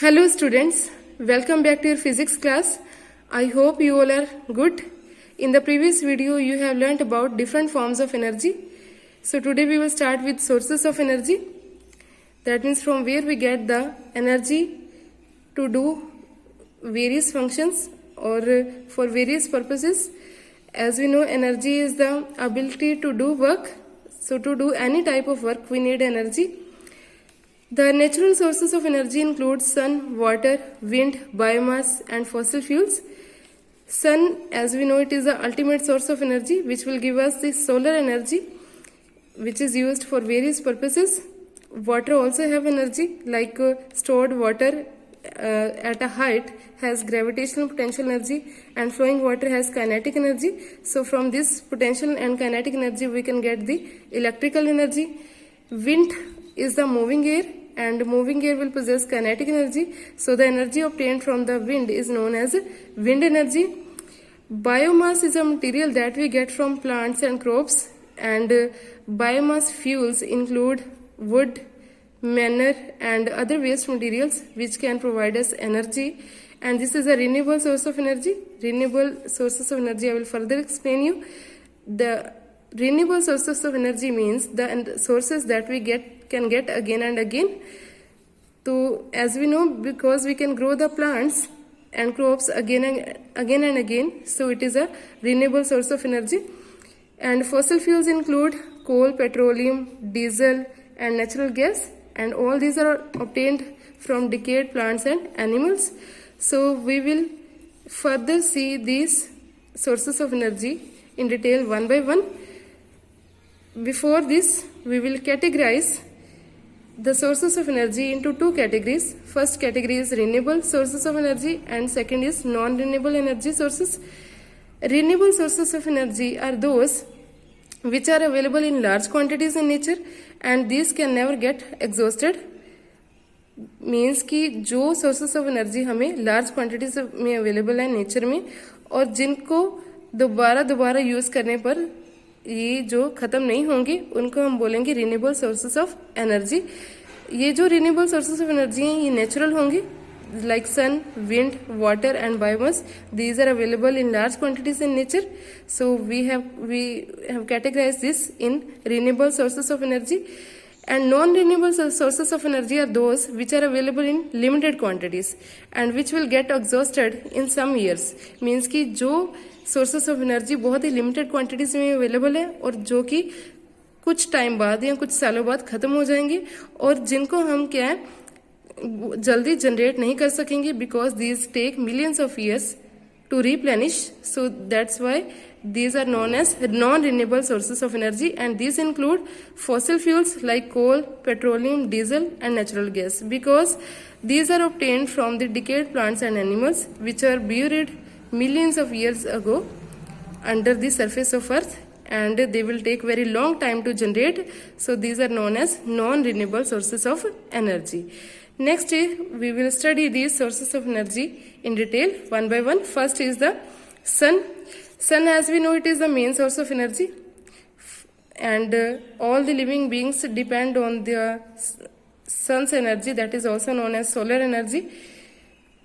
Hello students, welcome back to your physics class. I hope you all are good. In the previous video you have learnt about different forms of energy. So today we will start with sources of energy. That means from where we get the energy to do various functions or for various purposes. As we know, energy is the ability to do work. So to do any type of work we need energy. The natural sources of energy include sun, water, wind, biomass and fossil fuels. Sun, as we know, it is the ultimate source of energy which will give us the solar energy which is used for various purposes. Water also have energy, like stored water at a height has gravitational potential energy and flowing water has kinetic energy. So from this potential and kinetic energy we can get the electrical energy. Wind is the moving air and moving air will possess kinetic energy. So the energy obtained from the wind is known as wind energy. Biomass is a material that we get from plants and crops, and biomass fuels include wood, manure and other waste materials which can provide us energy, and this is a renewable source of energy. Renewable sources of energy I will further explain you. The renewable sources of energy means the sources that we can get again and again. So as we know, because we can grow the plants and crops again and again, so it is a renewable source of energy. And fossil fuels include coal, petroleum, diesel and natural gas, and all these are obtained from decayed plants and animals. So we will further see these sources of energy in detail one by one. Before this, we will categorize the sources of energy into two categories. First category is renewable sources of energy and second is non-renewable energy sources. Renewable sources of energy are those which are available in large quantities in nature and these can never get exhausted. Means कि जो sources of energy हमें large quantities में available है nature में और जिनको दोबारा use करने पर ये जो खत्म नहीं होंगे उनको हम बोलेंगे रिन्यूएबल सोर्सेस ऑफ एनर्जी. ये जो रिन्यूएबल सोर्सेस ऑफ एनर्जी हैं ये नेचुरल होंगे, like sun, wind, water and biomass. These are available in large quantities in nature. So we have categorized this in renewable sources of energy. And non-renewable sources of energy are those which are available in limited quantities and which will get exhausted in some years. Means कि जो sources of energy बहुत ही limited quantities में available है और जो कि कुछ time बाद या कुछ सालों बाद खत्म हो जाएंगे और जिनको हम क्या है जल्दी जनरेट नहीं कर सकेंगे because these take millions of years to replenish. So that's why these are known as non-renewable sources of energy, and these include fossil fuels like coal, petroleum, diesel and natural gas, because these are obtained from the decayed plants and animals which are buried millions of years ago under the surface of earth, and they will take very long time to generate. So these are known as non-renewable sources of energy. Next, we will study these sources of energy in detail one by one. First is the sun. Sun, as we know, it is the main source of energy, and all the living beings depend on the sun's energy, that is also known as solar energy.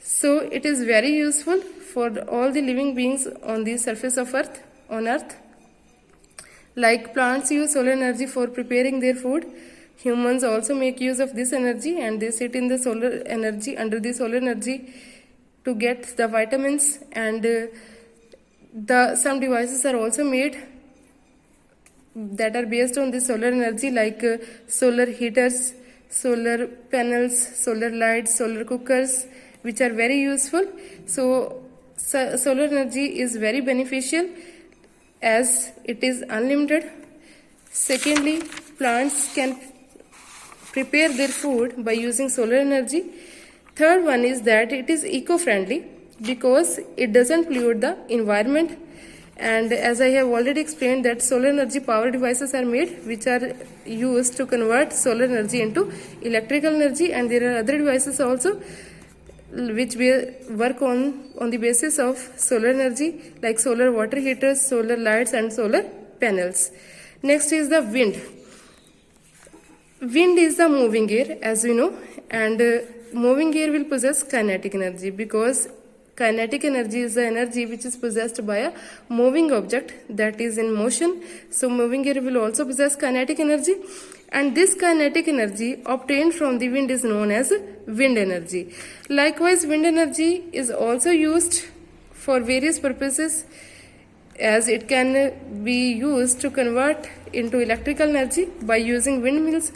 So it is very useful for all the living beings on the surface of earth, on earth. Like plants use solar energy for preparing their food, humans also make use of this energy and they sit in the solar energy, under the solar energy to get the vitamins, and some devices are also made that are based on the solar energy, like solar heaters, solar panels, solar lights, solar cookers, which are very useful. So solar energy is very beneficial as it is unlimited. Secondly, plants can prepare their food by using solar energy. Third one is that it is eco-friendly because it doesn't pollute the environment, and as I have already explained that solar energy power devices are made which are used to convert solar energy into electrical energy, and there are other devices also which work on the basis of solar energy, like solar water heaters, solar lights and solar panels. Next is the wind. Wind is the moving air, as we know, and moving air will possess kinetic energy because kinetic energy is the energy which is possessed by a moving object that is in motion. So moving air will also possess kinetic energy, and this kinetic energy obtained from the wind is known as wind energy. Likewise, wind energy is also used for various purposes, as it can be used to convert into electrical energy by using windmills.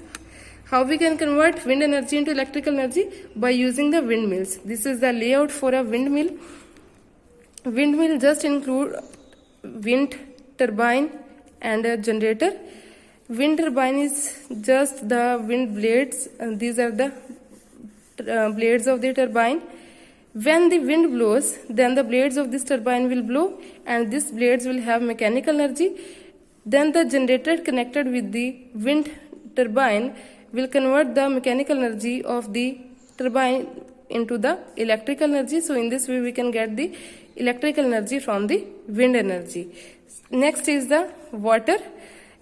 How we can convert wind energy into electrical energy? By using the windmills. This is the layout for a windmill. Windmill just include wind turbine and a generator. Wind turbine is just the wind blades, and these are the blades of the turbine. When the wind blows, then the blades of this turbine will blow, and these blades will have mechanical energy. Then the generator connected with the wind turbine will convert the mechanical energy of the turbine into the electrical energy. So in this way we can get the electrical energy from the wind energy. Next is the water.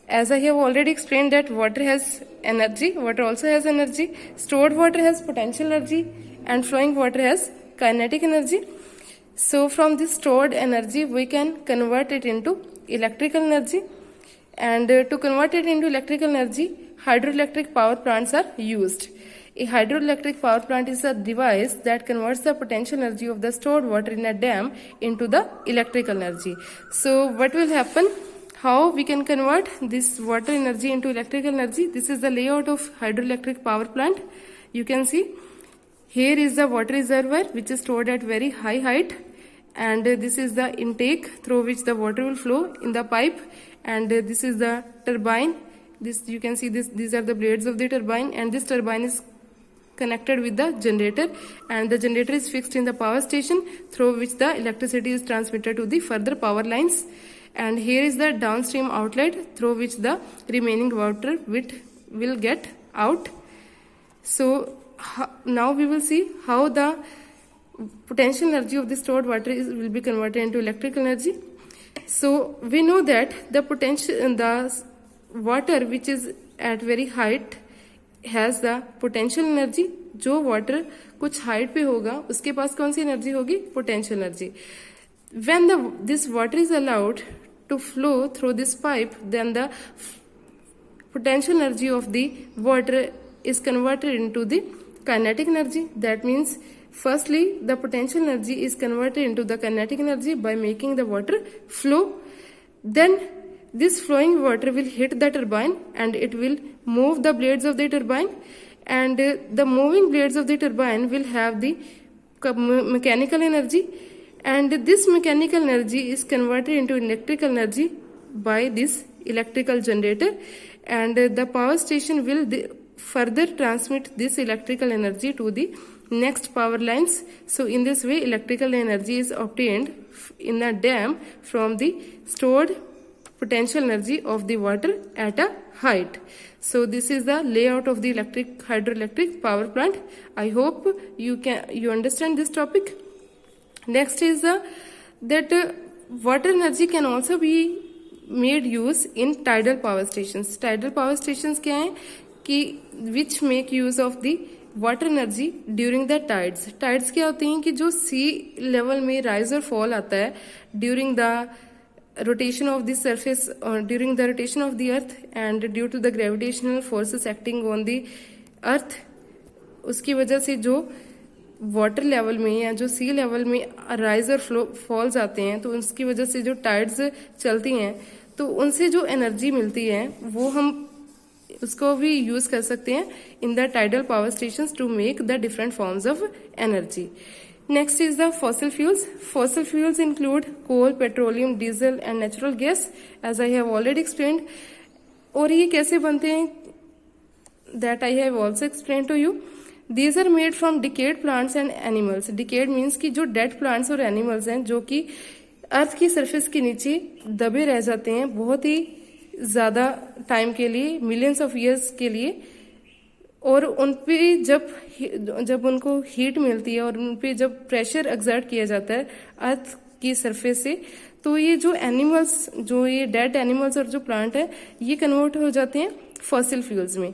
As I have already explained that water has energy, water also has energy. Stored water has potential energy, and flowing water has kinetic energy. So from this stored energy we can convert it into electrical energy, and to convert it into electrical energy, hydroelectric power plants are used. A hydroelectric power plant is a device that converts the potential energy of the stored water in a dam into the electrical energy. So what will happen? How we can convert this water energy into electrical energy? This is the layout of hydroelectric power plant. You can see here is the water reservoir which is stored at very high height, and this is the intake through which the water will flow in the pipe, and this is the turbine. This you can see these are the blades of the turbine, and this turbine is connected with the generator, and the generator is fixed in the power station through which the electricity is transmitted to the further power lines. And here is the downstream outlet through which the remaining water will get out. So now we will see how the potential energy of the stored water will be converted into electrical energy. So we know that the water which is at very height has the potential energy. जो water कुछ height पे होगा उसके पास कौन सी energy होगी? Potential energy. When this water is allowed to flow through this pipe, then the potential energy of the water is converted into the kinetic energy. That means firstly the potential energy is converted into the kinetic energy by making the water flow. Then this flowing water will hit the turbine, and it will move the blades of the turbine, and the moving blades of the turbine will have the mechanical energy, and this mechanical energy is converted into electrical energy by this electrical generator, and the power station will further transmit this electrical energy to the next power lines. So in this way electrical energy is obtained in a dam from the stored potential energy of the water at a height. So this is the layout of the hydroelectric power plant. I hope you understand this topic. Next is that water energy can also be made use in tidal power stations. Tidal power stations क्या हैं कि which make use of the water energy during the tides. Tides क्या होती हैं कि जो sea level में rise और fall आता है during the rotation of the surface, during the rotation of the earth, and due to the gravitational forces acting on the earth, उसकी वजह से जो वाटर लेवल में या जो सी लेवल में राइज और फॉल्स आते हैं, तो उसकी वजह से जो टाइड्स चलती हैं तो उनसे जो एनर्जी मिलती है वो हम उसको भी यूज कर सकते हैं in the tidal power stations to make the different forms of energy. Next is the fossil fuels. Fossil fuels include coal, petroleum, diesel and natural gas, as I have already explained. और ये कैसे बनते हैं? That I have also explained to you. These are made from decayed plants and animals. Decayed means कि जो dead plants और animals हैं जो कि अर्थ की सरफेस के नीचे दबे रह जाते हैं बहुत ही ज़्यादा टाइम के लिए, मिलियंस ऑफ ईयर्स के लिए, और उन पे जब उनको हीट मिलती है और उन पे जब प्रेशर एक्सर्ट किया जाता है अर्थ की सरफेस से, तो ये जो एनिमल्स, जो ये डेड एनिमल्स और जो प्लांट है, ये कन्वर्ट हो जाते हैं फॉसिल फ्यूल्स में.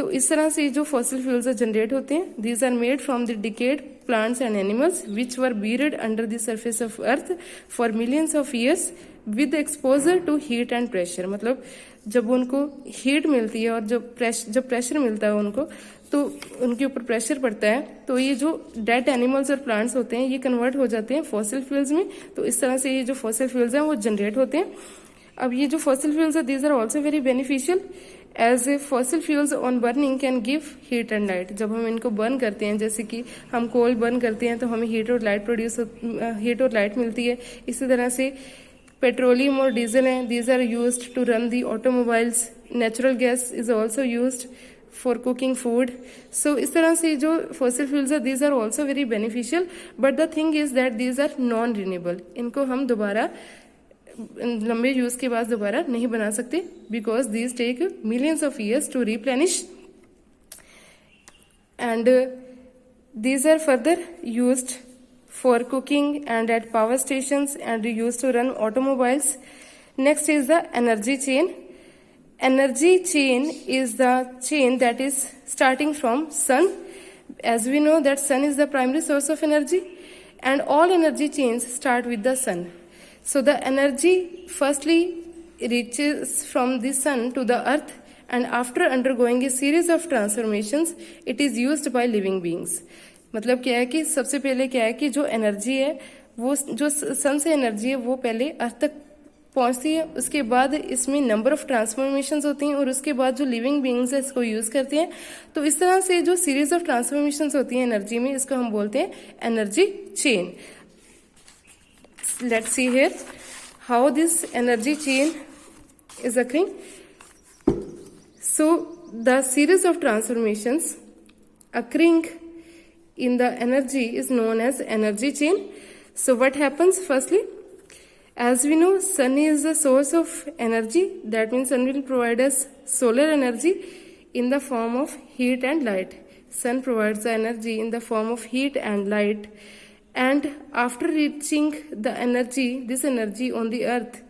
तो इस तरह से जो फॉसिल फ्यूल्स जनरेट होते हैं, these are made from the decayed plants and animals which were buried under the surface of earth for millions of years with exposure to heat and pressure. मतलब जब उनको हीट मिलती है और जब pressure मिलता है उनको, तो उनके ऊपर प्रेशर पड़ता है, तो ये जो डेड एनिमल्स और प्लांट्स होते हैं ये कन्वर्ट हो जाते हैं फॉसिल फ्यूल्स में. तो इस तरह से ये जो फॉसिल फ्यूल्स हैं वो जनरेट होते हैं. अब ये जो फॉसिल फ्यूल्स है, these are also very beneficial as a fossil fuels on burning can give heat and light. जब हम इनको बर्न करते हैं, जैसे कि हम कोल बर्न करते हैं तो हमें हीट और लाइट मिलती है. इसी तरह से पेट्रोलियम और डीजल हैं, these are used to run the automobiles. Natural gas is also used for cooking food. So इस तरह से जो फॉसिल फ्यूल्स है, these are also very beneficial, but the thing is that these are non renewable. इनको हम दोबारा लंबे use के बाद दोबारा नहीं बना सकते, because these take millions of years to replenish. And these are further used for cooking and at power stations and used to run automobiles. Next is the energy chain. Energy chain is the chain that is starting from sun. As we know that sun is the primary source of energy, and all energy chains start with the sun. So the energy firstly reaches from the sun to the earth, and after undergoing a series of transformations, it is used by living beings. मतलब क्या है कि सबसे पहले क्या है कि जो एनर्जी है, वो जो सन से एनर्जी है वो पहले अर्थ तक पहुंचती है. उसके बाद इसमें नंबर ऑफ ट्रांसफॉर्मेशंस होती हैं, और उसके बाद जो लिविंग बीइंग्स है इसको यूज करते हैं. तो इस तरह से जो सीरीज ऑफ ट्रांसफॉर्मेशंस होती हैं एनर्जी में, इसको हम बोलते हैं energy chain. Let's see here how this energy chain is occurring. So the series of transformations occurring in the energy is known as energy chain. So what happens firstly? As we know, sun is the source of energy. That means sun will provide us solar energy in the form of heat and light. Sun provides the energy in the form of heat and light. And after reaching the energy, this energy on the earth,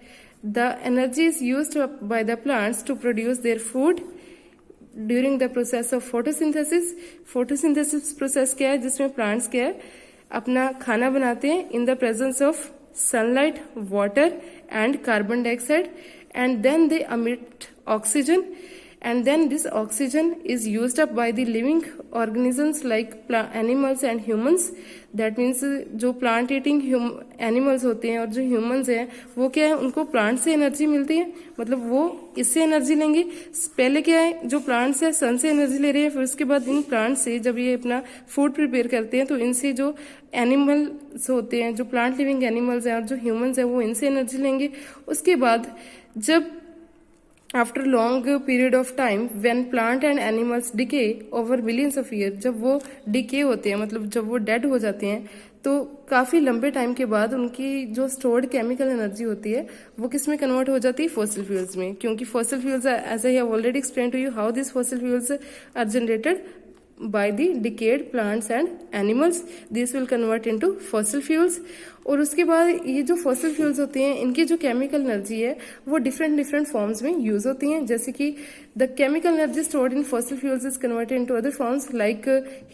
the energy is used by the plants to produce their food during the process of photosynthesis. Photosynthesis process क्या है, जिसमें plants क्या है, अपना खाना बनाते हैं in the presence of sunlight, water and carbon dioxide, and then they emit oxygen, and then this oxygen is used up by the living organisms like animals and humans. That means जो plant eating animals होते हैं और जो humans हैं, वो क्या है, उनको plant से एनर्जी मिलती है, मतलब वो इससे एनर्जी लेंगे. पहले क्या है, जो plants है सन से एनर्जी ले रहे हैं, फिर उसके बाद इन plants से जब ये अपना फूड प्रिपेयर करते हैं तो इनसे जो एनिमल्स होते हैं, जो प्लांट लिविंग एनिमल्स हैं और जो ह्यूमंस हैं, वो इनसे एनर्जी लेंगे. उसके बाद जब after long period of time when plant and animals decay over millions of year, जब वो डिके होते हैं, मतलब जब वो डेड हो जाते हैं, तो काफी लंबे टाइम के बाद उनकी जो स्टोर्ड केमिकल एनर्जी होती है वो किस में कन्वर्ट हो जाती है, फॉसिल फ्यूल्स में. क्योंकि fossil fuels, as I have already explain to you how this fossil fuels are generated by the decayed plants and animals. This will convert into fossil fuels. और उसके बाद ये जो फॉसिल फ्यूल्स होते हैं, इनकी जो केमिकल एनर्जी है वो डिफरेंट फॉर्म्स में यूज होती हैं. जैसे कि the chemical energy stored in fossil fuels is converted into other forms like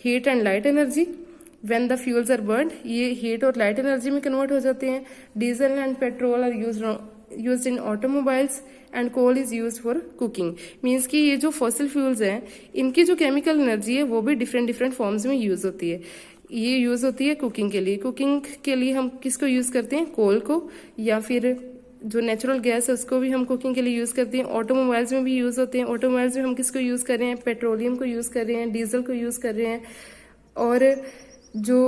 heat and light energy. When the fuels are burned, ये हीट और लाइट एनर्जी में कन्वर्ट हो जाते हैं. Diesel and petrol are used in automobiles and coal is use for cooking. Means कि ये जो fossil fuels हैं, इनकी जो केमिकल एनर्जी है वो भी डिफरेंट फॉर्म्स में यूज होती है. ये यूज होती है कुकिंग के लिए. कुकिंग के लिए हम किसको यूज करते हैं, कोल को, या फिर जो नेचुरल गैस है उसको भी हम कुकिंग के लिए यूज करते हैं. ऑटोमोबाइल्स में भी यूज होते हैं. ऑटोमोबाइल्स में हम किसको यूज कर रहे हैं, पेट्रोलियम को यूज कर रहे हैं, डीजल को यूज कर रहे हैं. और जो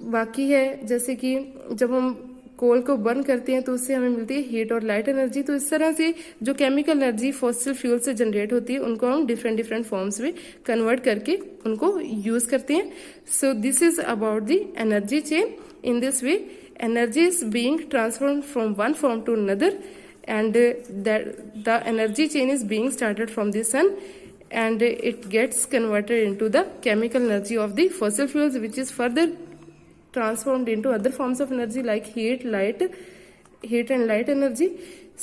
बाकी है, जैसे कि जब हम कोल को बर्न करते हैं तो उससे हमें मिलती है हीट और लाइट एनर्जी. तो इस तरह से जो केमिकल एनर्जी फॉसिल फ्यूल से जनरेट होती है उनको हम डिफरेंट फॉर्म्स में कन्वर्ट करके उनको यूज करते हैं. So this is about the energy chain. In this way energy is being transformed from one form to another, and the energy chain is being started from the sun, and it gets converted into the chemical energy of the fossil fuels, which is further transformed into other forms of energy like heat and light energy.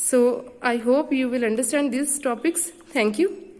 So I hope you will understand these topics. Thank you.